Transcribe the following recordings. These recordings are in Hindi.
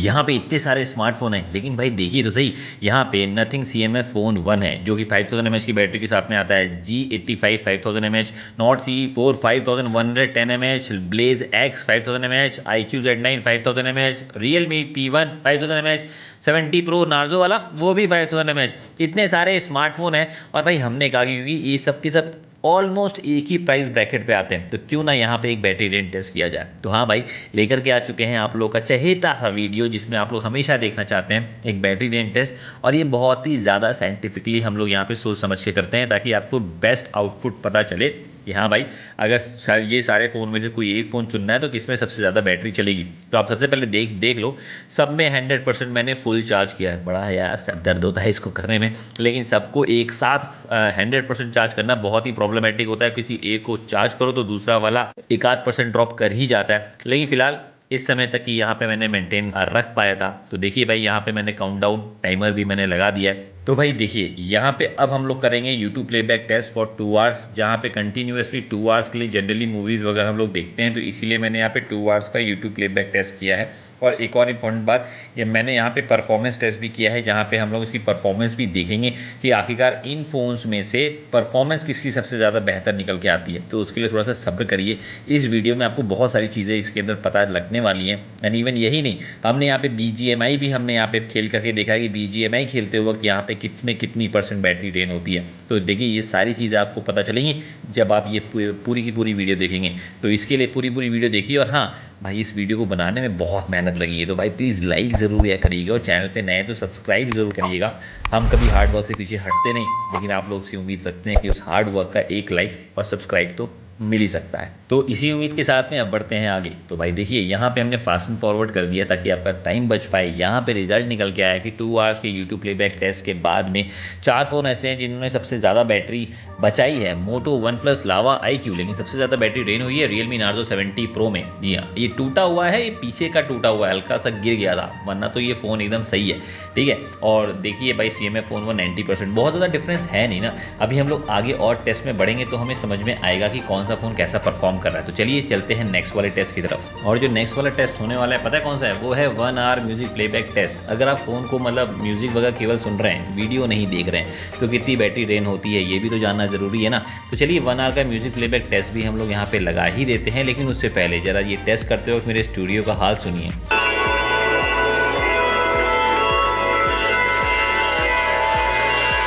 यहाँ पे इतने सारे स्मार्टफोन हैं, लेकिन भाई देखिए तो सही, यहाँ पे नथिंग CMF फ़ोन 1 है जो कि 5000 mAh की बैटरी के साथ में आता है। G85 5000 mAh, Note C4 5110 mAh, Blaze X 5000 mAh, IQ Z9 5000 mAh, Realme P1 5000 mAh, 70 Pro Narzo वाला वो भी 5000 mAh। इतने सारे स्मार्टफोन हैं और भाई हमने कहा कि क्योंकि ये सब के सब ऑलमोस्ट एक ही प्राइस ब्रैकेट पे आते हैं, तो क्यों ना यहाँ पे एक बैटरी रेंज टेस्ट किया जाए। तो हाँ भाई, लेकर के आ चुके हैं आप लोग का चहेता सा वीडियो, जिसमें आप लोग हमेशा देखना चाहते हैं, एक बैटरी रेंज टेस्ट। और ये बहुत ही ज़्यादा साइंटिफिकली हम लोग यहाँ पे सोच समझ के करते हैं, ताकि आपको बेस्ट आउटपुट पता चले कि हाँ भाई, अगर ये सारे फ़ोन में से कोई एक फ़ोन चुनना है तो किसमें सबसे ज़्यादा बैटरी चलेगी। तो आप सबसे पहले देख लो, सब में 100% मैंने फुल चार्ज किया है। बड़ा है यार, सब दर्द होता है इसको करने में, लेकिन सबको एक साथ 100% चार्ज करना बहुत ही प्रॉब्लमेटिक होता है। किसी एक को चार्ज करो तो दूसरा वाला एक आध % ड्रॉप कर ही जाता है। लेकिन फिलहाल इस समय तक कि यहाँ पे मैंने मेंटेन रख पाया था। तो देखिए भाई, यहाँ पे मैंने काउंटडाउन टाइमर भी मैंने लगा दिया है। तो भाई देखिए, यहाँ पे अब हम लोग करेंगे YouTube playback test for 2 hours, जहाँ पे कंटिन्यूसली 2 आवर्स के लिए जनरली मूवीज़ वगैरह हम लोग देखते हैं, तो इसीलिए मैंने यहाँ पे 2 आवर्स का यूट्यूब प्लेबैक टेस्ट किया है। और एक और इम्पॉर्टेंट बात, ये मैंने यहाँ पे परफॉर्मेंस टेस्ट भी किया है, जहाँ पे हम लोग इसकी परफॉर्मेंस भी देखेंगे कि आखिरकार इन फ़ोन्स में से परफॉर्मेंस किसकी सबसे ज़्यादा बेहतर निकल के आती है। तो उसके लिए थोड़ा सा सब्र करिए, इस वीडियो में आपको बहुत सारी चीज़ें इसके अंदर पता लगने वाली हैं। एंड इवन यही नहीं, हमने यहाँ पे BGMI भी हमने यहाँ पे खेल करके देखा है कि BGMI खेलते वक्त यहाँ पे किसमें कितनी % बैटरी ड्रेन होती है। तो देखिए, ये सारी चीज़ें आपको पता चलेंगी जब आप ये पूरी की पूरी वीडियो देखेंगे। तो इसके लिए पूरी वीडियो देखिए। और हाँ भाई, इस वीडियो को बनाने में बहुत मेहनत लगी है, तो भाई प्लीज़ लाइक ज़रूर या करिएगा, और चैनल पे नए तो सब्सक्राइब ज़रूर करिएगा। हम कभी हार्ड वर्क से पीछे हटते नहीं, लेकिन आप लोग से उम्मीद रखते हैं कि उस हार्ड वर्क का एक लाइक और सब्सक्राइब तो मिल ही सकता है। तो इसी उम्मीद के साथ में अब बढ़ते हैं आगे। तो भाई देखिए, यहाँ पे हमने फास्ट एंड फॉरवर्ड कर दिया ताकि आपका टाइम बच पाए। यहाँ पे रिजल्ट निकल के आया कि 2 आवर्स के यूट्यूब प्लेबैक टेस्ट के बाद में 4 फ़ोन ऐसे हैं जिन्होंने सबसे ज़्यादा बैटरी बचाई है। मोटो, वन प्लस, लावा, IQ, लेकिन सबसे ज़्यादा बैटरी ड्रेन हुई है रियलमी नार्जो 70 प्रो में। जी हाँ, ये टूटा हुआ है, ये पीछे का टूटा हुआ है, हल्का सा गिर गया था, वरना तो ये फ़ोन एकदम सही है। ठीक है, और देखिए भाई, CMF फ़ोन 90%, बहुत ज़्यादा डिफरेंस है नहीं ना। अभी हम लोग आगे और टेस्ट में बढ़ेंगे तो हमें समझ में आएगा कि कौन सा फ़ोन कैसा परफॉर्म कर रहा है। तो चलिए चलते हैं नेक्स्ट वाले टेस्ट की तरफ। और जो नेक्स्ट वाला टेस्ट होने वाला है, पता है कौन सा है? वो है 1 आवर म्यूजिक प्लेबैक टेस्ट। अगर आप फ़ोन को मतलब म्यूजिक वगैरह केवल सुन रहे हैं, वीडियो नहीं देख रहे हैं, तो कितनी बैटरी ड्रेन होती है ये भी तो जानना ज़रूरी है ना। तो चलिए 1 आवर का म्यूजिक प्लेबैक टेस्ट भी हम लोग यहाँ पे लगा ही देते हैं। लेकिन उससे पहले ज़रा ये टेस्ट करते वक्त मेरे स्टूडियो का हाल सुनिए।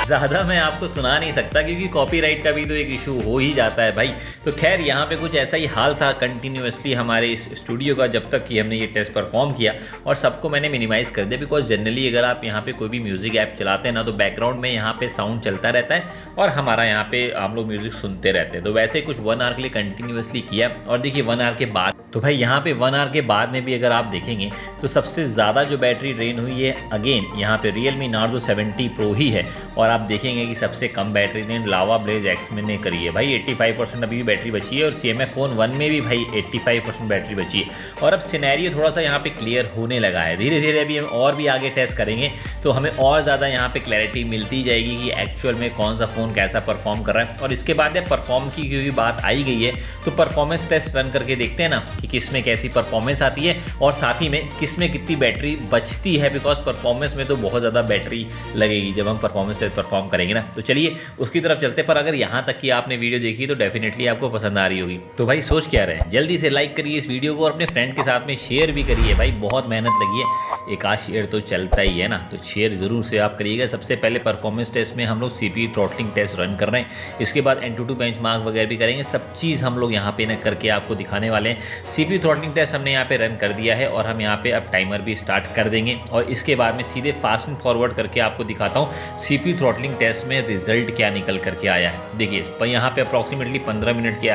ज़्यादा मैं आपको सुना नहीं सकता, क्योंकि कॉपीराइट का भी तो एक इशू हो ही जाता है भाई। तो खैर, यहाँ पे कुछ ऐसा ही हाल था कंटिन्यूसली हमारे इस स्टूडियो का, जब तक कि हमने ये टेस्ट परफॉर्म किया। और सबको मैंने मिनिमाइज़ कर दिया, बिकॉज जनरली अगर आप यहाँ पे कोई भी म्यूज़िक ऐप चलाते हैं ना, तो बैकग्राउंड में यहाँ पे साउंड चलता रहता है और हमारा यहाँ पे हम लोग म्यूज़िक सुनते रहते हैं। तो वैसे ही कुछ 1 आवर के लिए कंटिन्यूसली किया। और देखिए 1 आवर के बाद, तो भाई यहाँ पे 1 आवर के बाद में भी अगर आप देखेंगे तो सबसे ज़्यादा जो बैटरी ड्रेन हुई है, अगेन यहाँ पे रियलमी नार्जो 70 प्रो ही है। और आप देखेंगे कि सबसे कम बैटरी ड्रेन लावा ब्लेज X में ने करी है भाई, 85% अभी भी बैटरी बची है। और CMF फ़ोन 1 में भी भाई 85% बैटरी बची है। और अब सिनेरियो थोड़ा सा यहाँ पे क्लियर होने लगा है, धीरे धीरे अभी हम और भी आगे टेस्ट करेंगे तो हमें और ज़्यादा यहाँ पे क्लैरिटी मिलती जाएगी कि एक्चुअल में कौन सा फ़ोन कैसा परफॉर्म कर रहा है। और इसके बाद परफॉर्म की क्योंकि बात आई गई है, तो परफॉर्मेंस टेस्ट रन करके देखते हैं ना कि किस में कैसी परफॉर्मेंस आती है, और साथ ही में किस में कितनी बैटरी बचती है। बिकॉज परफॉर्मेंस में तो बहुत ज़्यादा बैटरी लगेगी जब हम परफॉर्मेंस टेस्ट परफॉर्म करेंगे ना। तो चलिए उसकी तरफ चलते। पर अगर यहाँ तक कि आपने वीडियो देखी तो डेफिनेटली आपको पसंद आ रही होगी। तो भाई सोच क्या रहे, जल्दी से लाइक करिए इस वीडियो को और अपने फ्रेंड के साथ में शेयर भी करिए। भाई बहुत मेहनत लगी है, एक आध शेयर तो चलता ही है ना, तो शेयर ज़रूर से आप करिएगा। सबसे पहले परफॉर्मेंस टेस्ट में हम लोग CPU थ्रॉटलिंग टेस्ट रन कर रहे हैं, इसके बाद Antutu बेंचमार्क वगैरह भी करेंगे। सब चीज़ हम लोग यहाँ पे ना करके आपको दिखाने वाले हैं। CPU थ्रॉटलिंग टेस्ट हमने यहाँ पे रन कर दिया है और हम यहाँ पे अब टाइमर भी स्टार्ट कर देंगे। और इसके बाद में सीधे फास्ट एंड फॉरवर्ड करके आपको दिखाता हूँ CPU थ्रॉटलिंग टेस्ट में रिजल्ट क्या निकल करके आया है। देखिए यहाँ पे अप्रॉक्सीमेटली 15 मिनट के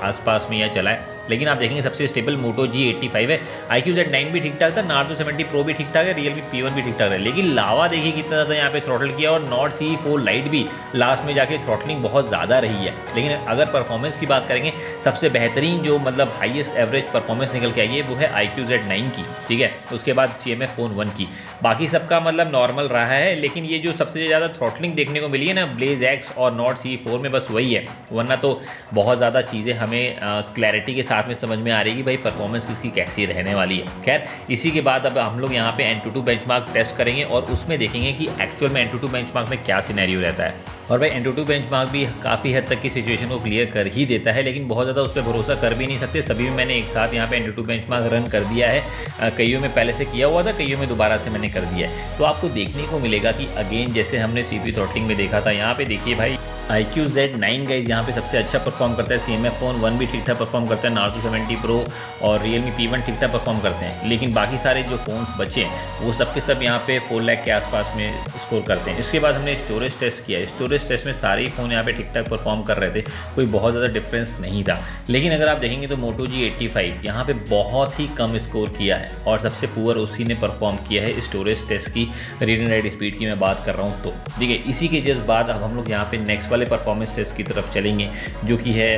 आसपास में यह चला है। लेकिन आप देखेंगे सबसे स्टेबल मोटो G85 है, IQ Z9 भी ठीक ठाक था, नार्जो 70 प्रो भी ठीक ठाक है, रियलमी P1 भी ठीक ठाक है। लेकिन लावा देखिए कितना ज़्यादा यहाँ पे थ्रॉटल किया, और नॉट C4 लाइट भी लास्ट में जाके थ्रॉटलिंग बहुत ज़्यादा रही है। लेकिन अगर परफॉर्मेंस की बात करेंगे, सबसे बेहतरीन जो मतलब हाईएस्ट एवरेज परफॉर्मेंस निकल के आई है वो है IQ Z9 की। ठीक है, उसके बाद CMF फ़ोन 1 की। बाकी सबका मतलब नॉर्मल रहा है, लेकिन ये जो सबसे ज़्यादा थ्रॉटलिंग देखने को मिली है ना ब्लेज X और नॉट C4 में, बस वही है। वरना तो बहुत ज़्यादा चीज़ें हमें क्लैरिटी के साथ साथ में समझ में आ रही है कि भाई परफॉर्मेंस किसकी कैसी रहने वाली है। खैर इसी के बाद अब हम लोग यहाँ पे Antutu बेंचमार्क टेस्ट करेंगे और उसमें देखेंगे कि एक्चुअल में Antutu बेंचमार्क में क्या सिनेरियो रहता है। और भाई Antutu बेंचमार्क भी काफ़ी हद तक की सिचुएशन को क्लियर कर ही देता है, लेकिन बहुत ज़्यादा उस पर भरोसा कर भी नहीं सकते। सभी में मैंने एक साथ यहाँ पे Antutu बेंचमार्क रन कर दिया है, कईयों में पहले से किया हुआ था, कईयों में दोबारा से मैंने कर दिया है। तो आपको देखने को मिलेगा कि अगेन जैसे हमने CPU थ्रॉटलिंग में देखा था, यहाँ पे देखिए भाई iQOO Z9 गाइस यहाँ पे सबसे अच्छा परफॉर्म करता है। CMF फ़ोन 1 भी ठीक ठाक परफॉर्म करता है, Narzo 70 Pro और Realme P1 ठीक ठाक परफॉर्म करते हैं, लेकिन बाकी सारे जो फ़ोन्स बचे हैं वो सब के सब यहाँ पे 4 लाख के आसपास में स्कोर करते हैं। इसके बाद हमने स्टोरेज टेस्ट किया, स्टोरेज टेस्ट में सारे ही फ़ोन यहाँ पे ठीक ठाक परफॉर्म कर रहे थे, कोई बहुत ज़्यादा डिफरेंस नहीं था। लेकिन अगर आप देखेंगे तो Moto G85 यहाँ पे बहुत ही कम स्कोर किया है और सबसे पुअर उसी ने परफॉर्म किया है स्टोरेज टेस्ट की, रीड एंड राइट स्पीड की मैं बात कर रहा हूँ। तो ठीक है, इसी के जस्ट बाद अब हम लोग यहाँ पे नेक्स्ट वाले परफॉर्मेंस टेस्ट की तरफ चलेंगे, जो कि है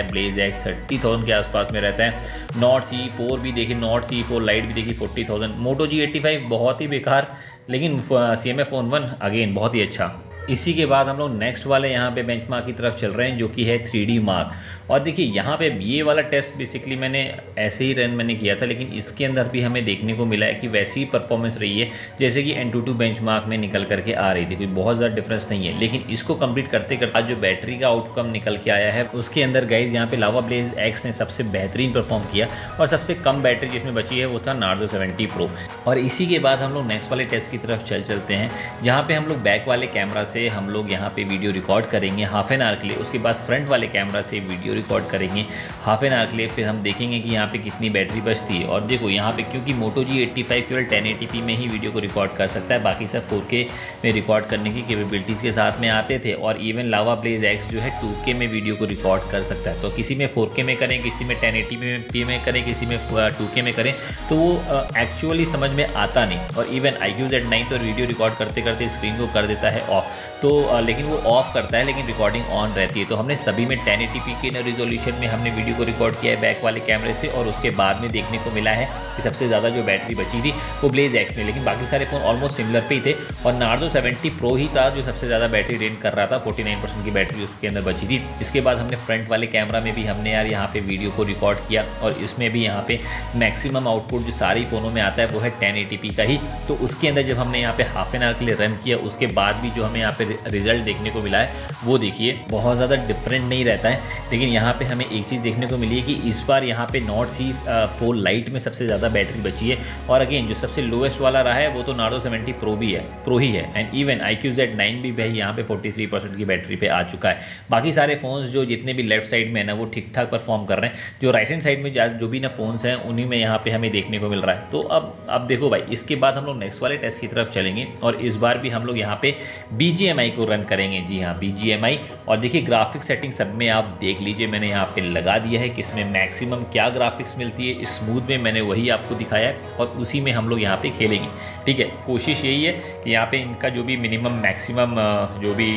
Blaze X 30,000 के आसपास में रहता है। Nord CE4 भी देखिए, Nord CE4 Lite भी देखिए 40,000। Moto G85 बहुत ही बेकार, लेकिन CMF Phone 1 अगेन बहुत ही अच्छा। इसी के बाद हम लोग नेक्स्ट वाले यहाँ पे बेंचमार्क की तरफ चल रहे हैं, जो कि है 3D मार्क। और देखिए यहाँ पे ये वाला टेस्ट बेसिकली मैंने ऐसे ही रन किया था, लेकिन इसके अंदर भी हमें देखने को मिला है कि वैसी ही परफॉर्मेंस रही है जैसे कि Antutu बेंचमार्क में निकल करके आ रही थी, कोई बहुत ज़्यादा डिफरेंस नहीं है। लेकिन इसको कंप्लीट करते करते आज जो बैटरी का आउटकम निकल के आया है उसके अंदर गाइज यहाँ पे लावा ब्लेज एक्स ने सबसे बेहतरीन परफॉर्म किया और सबसे कम बैटरी जिसमें बची है वो था Narzo 70 Pro। और इसी के बाद हम लोग नेक्स्ट वाले टेस्ट की तरफ चलते हैं, जहाँ पे हम लोग बैक वाले कैमरा से हम लोग यहाँ पे वीडियो रिकॉर्ड करेंगे हाफ एन आवर के लिए। उसके बाद फ्रंट वाले कैमरा से वीडियो रिकॉर्ड करेंगे हाफ एन आवर के लिए। फिर हम देखेंगे कि यहाँ पे कितनी बैटरी बचती है। और देखो यहाँ पे क्योंकि Moto G85 केवल 1080p में ही वीडियो को रिकॉर्ड कर सकता है, बाकी सब 4K में रिकॉर्ड करने की कैपेबिलिटीज़ के साथ में आते थे। और इवन लावा ब्लेज एक्स जो है 2K में वीडियो को रिकॉर्ड कर सकता है। तो किसी में 4K में करें, किसी में 1080p में करें, किसी में 2K में करें, तो वो एक्चुअली समझ में आता नहीं। और इवन iQOO Z9 तो वीडियो रिकॉर्ड करते करते स्क्रीन को कर देता है ऑफ, तो लेकिन वो ऑफ करता है, लेकिन रिकॉर्डिंग ऑन रहती है। तो हमने सभी में 1080p के रिजोल्यूशन में हमने वीडियो को रिकॉर्ड किया है बैक वाले कैमरे से। और उसके बाद में देखने को मिला है कि सबसे ज़्यादा जो बैटरी बची थी वो ब्लेज एक्स में, लेकिन बाकी सारे फ़ोन ऑलमोस्ट सिमिलर पे ही थे। और Narzo 70 Pro ही था जो सबसे ज़्यादा बैटरी ड्रेन कर रहा था, 49% की बैटरी उसके अंदर बची थी। इसके बाद हमने फ्रंट वाले कैमरा में भी हमने यार यहाँ पे वीडियो को रिकॉर्ड किया और इसमें भी यहाँ पे मैक्सिमम आउटपुट जो सारी फ़ोनों में आता है वो है 1080p का ही। तो उसके अंदर जब हमने यहाँ पे हाफ एन आवर के लिए रन किया, उसके बाद भी जो हमें यहाँ पे रिजल्ट देखने को मिला है वो देखिए बहुत ज़्यादा डिफरेंट नहीं रहता है। लेकिन यहाँ पे हमें एक चीज़ देखने को मिली है कि इस बार यहाँ पे Nord CE4 Lite में सबसे ज़्यादा बैटरी बची है। और अगेन जो सबसे लोएस्ट वाला रहा है वो तो Narzo 70 Pro ही है। एंड इवन iQOO Z9 भी भाई यहाँ पे 43% की बैटरी पे आ चुका है। बाकी सारे फ़ोन्स जो जितने भी लेफ्ट साइड में है ना वो ठीक ठाक परफॉर्म कर रहे हैं। जो राइट हैंड साइड में जो भी ना फ़ोन्स हैं उन्हीं में यहाँ पे हमें देखने को मिल रहा है। तो अब देखो भाई, इसके बाद हम लोग नेक्स्ट वाले टेस्ट की तरफ चलेंगे और इस बार भी हम लोग यहाँ पे BGMI को रन करेंगे। जी हाँ, BGMI। और देखिए ग्राफिक्स सेटिंग सब में आप देख लीजिए, मैंने यहाँ पे लगा दिया है कि इसमें मैक्सिमम क्या ग्राफिक्स मिलती है। स्मूथ में मैंने वही आपको दिखाया है और उसी में हम लोग यहाँ पे खेलेंगे। ठीक है, कोशिश यही है कि यहाँ पे इनका जो भी मिनिमम मैक्सिमम जो भी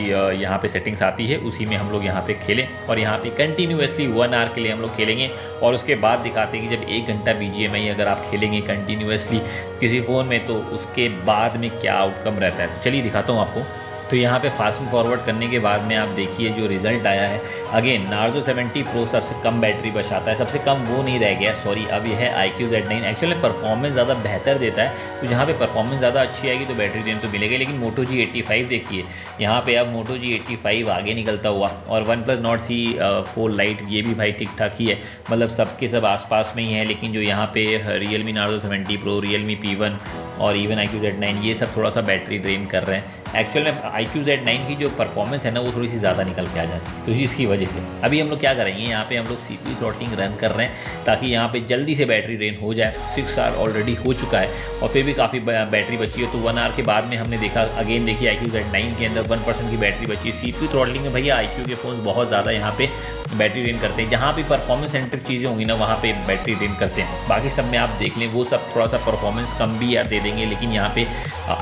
यहाँ पे सेटिंग्स आती है उसी में हम लोग यहाँ पे खेलें। और यहाँ पे कंटिन्यूसली 1 आवर के लिए हम लोग खेलेंगे और उसके बाद दिखाते हैं कि जब 1 घंटा BGMI अगर आप खेलेंगे कंटिन्यूसली किसी फ़ोन में तो उसके बाद में क्या आउटकम रहता है। तो चलिए दिखाता हूँ आपको। तो यहाँ पे फास्ट फॉरवर्ड करने के बाद में आप देखिए जो रिज़ल्ट आया है। अगेन Narzo 70 Pro सबसे कम बैटरी बचाता है, सबसे कम वो नहीं रह गया, सॉरी, अब ये है iQOO Z9। एक्चुअली परफॉर्मेंस ज़्यादा बेहतर देता है, तो जहाँ पे परफॉर्मेंस ज़्यादा अच्छी आएगी तो बैटरी देन तो मिलेगी। लेकिन Moto G85 देखिए, यहाँ पे अब Moto G85 आगे निकलता हुआ। और OnePlus Nord CE4 Lite ये भी भाई ठीक ठाक ही है, मतलब सबके सब आसपास में ही है। लेकिन जो यहाँ पे Realme Narzo 70 Pro, Realme P1 और इवन iQOO Z9 ये सब थोड़ा सा बैटरी ड्रेन कर रहे हैं। एक्चुअल में iQOO Z9 की जो परफॉर्मेंस है ना वो थोड़ी सी ज़्यादा निकल के आ जाती है, तो इसकी वजह से अभी हम लोग क्या करेंगे, यहाँ पे हम लोग CPU थ्रॉटलिंग रन कर रहे हैं ताकि यहाँ पे जल्दी से बैटरी ड्रेन हो जाए। 6 आवर ऑलरेडी हो चुका है और फिर भी काफ़ी बैटरी बची है। तो 1 आवर के बाद में हमने देखा अगेन देखिए iQOO Z9 के अंदर 1% की बैटरी बची है। CPU थ्रॉटलिंग में भैया iQOO के फ़ोन बहुत ज़्यादा यहाँ पे बैटरी ड्रेन करते हैं। जहाँ भी परफॉर्मेंस सेंट्रिक चीज़ें होंगी ना वहाँ पे बैटरी ड्रेन करते हैं। बाकी सब में आप देख लें वो सब थोड़ा सा परफॉर्मेंस कम भी दे देंगे, लेकिन यहाँ पे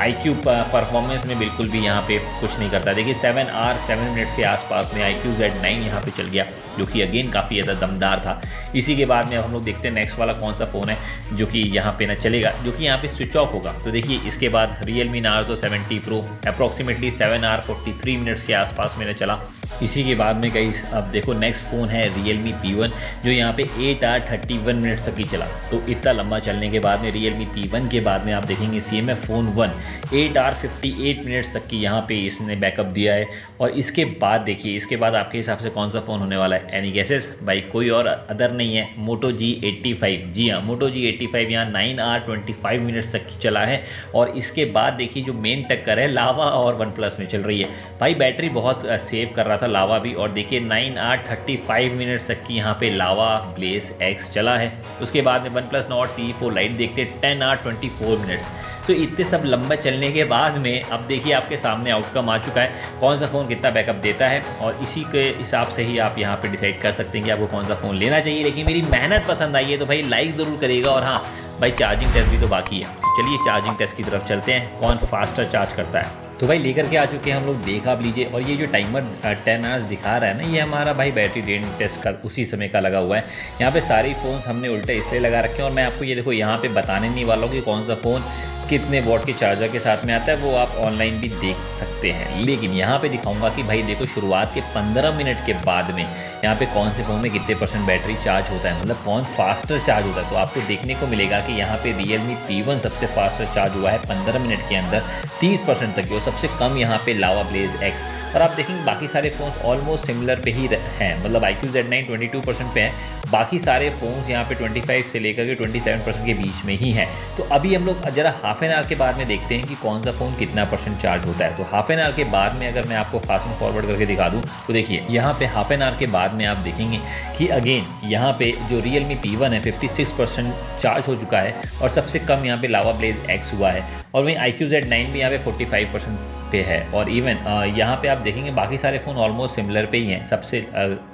iQOO परफॉर्मेंस में बिल्कुल भी यहाँ पे कुछ नहीं करता। देखिए 7 आवर 7 मिनट्स के आसपास में iQOO Z9 यहाँ पे चल गया, जो कि अगेन काफ़ी ज़्यादा दमदार था। इसी के बाद में अब हम लोग देखते हैं नेक्स्ट वाला कौन सा फ़ोन है जो कि यहाँ पे ना चलेगा, जो कि यहाँ पे स्विच ऑफ होगा। तो देखिए इसके बाद Realme Narzo 70 Pro approximately 7 hour 43 minutes के आसपास में चला इसी के बाद में गाइस अब देखो नेक्स्ट फ़ोन है Realme P1 जो यहाँ पे 8 आवर 31 मिनट्स तक ही चला। तो इतना लंबा चलने के बाद में Realme P1 के बाद में आप देखेंगे CMF फ़ोन 1 8 आवर 58 मिनट्स तक की यहाँ पे इसने बैकअप दिया है। और इसके बाद देखिए इसके बाद आपके हिसाब से कौन सा फ़ोन होने वाला है, एनी गेसेस भाई? कोई और अदर नहीं है, Moto G85। जी हाँ, Moto G85 यहाँ 9 आवर 25 मिनट्स तक की चला है। और इसके बाद देखिए जो मेन टक्कर है लावा और OnePlus में चल रही है। भाई बैटरी बहुत सेव कर रहा था लावा भी, और देखिए 9 आवर 35 मिनट्स तक की यहाँ पे लावा ब्लेज X चला है। उसके बाद में OnePlus Nord CE4 Lite देखते 10 आवर 24 मिनट्स। तो इतने सब लंबा चलने के बाद में अब देखिए आपके सामने आउटकम आ चुका है, कौन सा फ़ोन कितना बैकअप देता है, और इसी के हिसाब से ही आप यहाँ पे डिसाइड कर सकते हैं कि आपको कौन सा फ़ोन लेना चाहिए। लेकिन मेरी मेहनत पसंद आई है तो भाई लाइक ज़रूर करेगा। और हाँ भाई चार्जिंग टेस्ट भी तो बाकी है, तो चलिए चार्जिंग टेस्ट की तरफ चलते हैं, कौन फास्टर चार्ज करता है। तो भाई लेकर के आ चुके हैं हम लोग, देख आप लीजिए। और ये जो टाइमर 10 आवर्स दिखा रहा है ना, ये हमारा भाई बैटरी ड्रेन टेस्ट का उसी समय का लगा हुआ है। यहाँ पे सारे फ़ोन्स हमने उल्टे इसलिए लगा रखे हैं, और मैं आपको ये देखो यहाँ पे बताने नहीं वाला हूँ कि कौन सा फ़ोन कितने वॉट के चार्जर के साथ में आता है, वो आप ऑनलाइन भी देख सकते हैं। लेकिन यहाँ पे दिखाऊंगा कि भाई देखो शुरुआत के 15 मिनट के बाद में यहाँ पे कौन से फ़ोन में कितने % बैटरी चार्ज होता है, मतलब कौन फास्टर चार्ज होता है। तो आपको देखने को मिलेगा कि यहाँ पे Realme P1 सबसे फास्टर चार्ज हुआ है 15 मिनट के अंदर 30% तक की, और सबसे कम यहाँ पे लावा ब्लेज X। और आप देखेंगे बाकी सारे फ़ोन्स ऑलमोस्ट सिमिलर पे ही हैं, मतलब iQOO Z9 22% पे है, बाकी सारे फ़ोन्स यहाँ पे 25 से लेकर के 27% के बीच में ही हैं। तो अभी हम लोग ज़रा हाफ एन आवर के बाद में देखते हैं कि कौन सा फ़ोन कितना % चार्ज होता है। तो हाफ एन आवर के बाद में अगर मैं आपको फास्ट एंड फॉरवर्ड करके दिखा दूँ तो देखिए यहाँ पे हाफ एन आवर के बाद में आप देखेंगे कि अगेन यहाँ पे जो Realme P1 है 56% चार्ज हो चुका है, और सबसे कम यहाँ पे लावा ब्लेज X हुआ है। और वहीं iQOO Z9 भी यहाँ पे 45% पे है। और इवन यहाँ पे आप देखेंगे बाकी सारे फ़ोन ऑलमोस्ट सिमिलर पे ही हैं। सबसे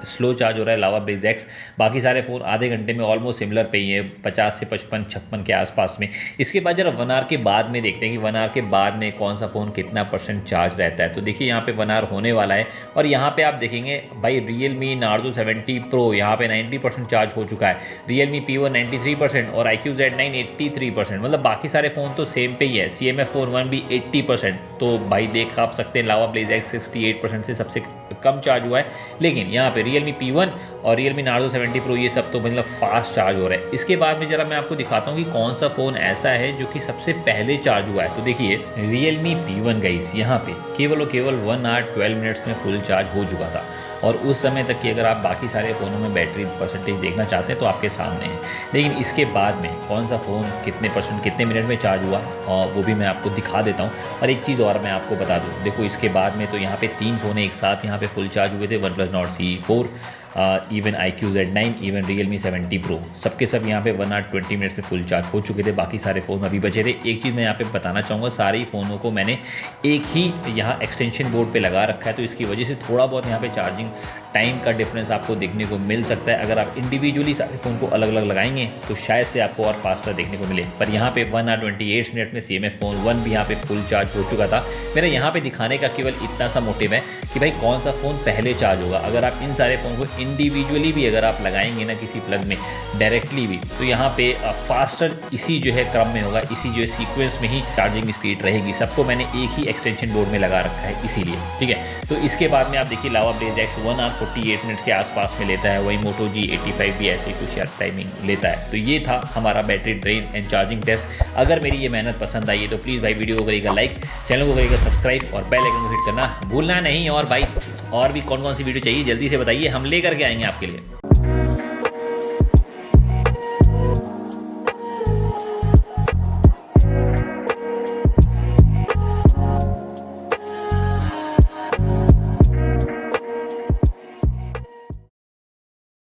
स्लो चार्ज हो रहा है लावा ब्लेज X, बाकी सारे फ़ोन आधे घंटे में ऑलमोस्ट सिमिलर पे ही है, 50 से 55-56 के आसपास में। इसके बाद जरा 1 आवर के बाद में देखते हैं कि 1 आवर के बाद में कौन सा फ़ोन कितना % चार्ज रहता है। तो देखिए यहाँ पे 1 आवर होने वाला है, और यहाँ पे आप देखेंगे भाई Realme Narzo 70 Pro यहाँ पे 90% चार्ज हो चुका है, Realme P1 93% और iQOO Z9 83%, मतलब बाकी सारे फ़ोन तो सेम पे ही है। CMF फ़ोन 1 भी 80%। तो भाई देख आप सकते हैं लावा ब्लेज X 68% से सबसे कम चार्ज हुआ है। लेकिन यहाँ पे Realme P1 और Realme Narzo 70 Pro ये सब तो मतलब फास्ट चार्ज हो रहा है। इसके बाद में जरा मैं आपको दिखाता हूँ कि कौन सा फ़ोन ऐसा है जो कि सबसे पहले चार्ज हुआ है। तो देखिए Realme P1 गाइस यहाँ पे केवल और केवल 1 आवर 12 मिनट्स में फुल चार्ज हो चुका था, और उस समय तक कि अगर आप बाकी सारे फ़ोनों में बैटरी % देखना चाहते हैं तो आपके सामने है। लेकिन इसके बाद में कौन सा फ़ोन कितने % कितने मिनट में चार्ज हुआ, और वो भी मैं आपको दिखा देता हूँ। और एक चीज़ और मैं आपको बता दूँ, देखो इसके बाद में तो यहाँ पे 3 फ़ोन एक साथ यहाँ पे फुल चार्ज हुए थे, OnePlus Nord CE4, even iQOO Z9, even Realme 70 Pro, सबके सब यहाँ पे 1 आवर 20 मिनट्स में फुल चार्ज हो चुके थे। बाकी सारे फ़ोन अभी बचे थे। एक चीज़ मैं यहाँ पे बताना चाहूँगा, सारे ही फ़ोनों को मैंने एक ही यहाँ एक्सटेंशन बोर्ड पे लगा रखा है, तो इसकी वजह से थोड़ा बहुत यहाँ पे चार्जिंग टाइम का डिफरेंस आपको देखने को मिल सकता है। अगर आप इंडिविजुअली सारे फ़ोन को अलग अलग लगाएंगे तो शायद से आपको और फास्टर देखने को मिले। पर यहाँ पे 1 आवर 28 मिनट में CMF फ़ोन 1 भी यहाँ पे फुल चार्ज हो चुका था। मेरा यहाँ पे दिखाने का केवल इतना सा मोटिव है कि भाई कौन सा फ़ोन पहले चार्ज होगा। अगर आप इन सारे फ़ोन को इंडिविजुअली भी अगर आप लगाएंगे ना किसी प्लग में डायरेक्टली भी, तो यहाँ पे फास्टर इसी जो है क्रम में होगा, इसी जो है सीक्वेंस में ही चार्जिंग स्पीड रहेगी। सबको मैंने एक ही एक्सटेंशन बोर्ड में लगा रखा है इसीलिए, ठीक है। तो इसके बाद में आप देखिए लावा ब्लेज X 1 आवर 48 मिनट के आसपास में लेता है, वही Moto G85 भी ऐसे ही कुछ यार टाइमिंग लेता है। तो ये था हमारा battery drain and charging test. अगर मेरी ये मेहनत पसंद आई है तो प्लीज़ भाई वीडियो को करिएगा लाइक, चैनल को करिएगा सब्सक्राइब और बेल आइकन को हिट करना भूलना नहीं। और भाई और भी कौन कौन सी वीडियो चाहिए जल्दी से बताइए, हम लेकर के आएंगे आपके लिए।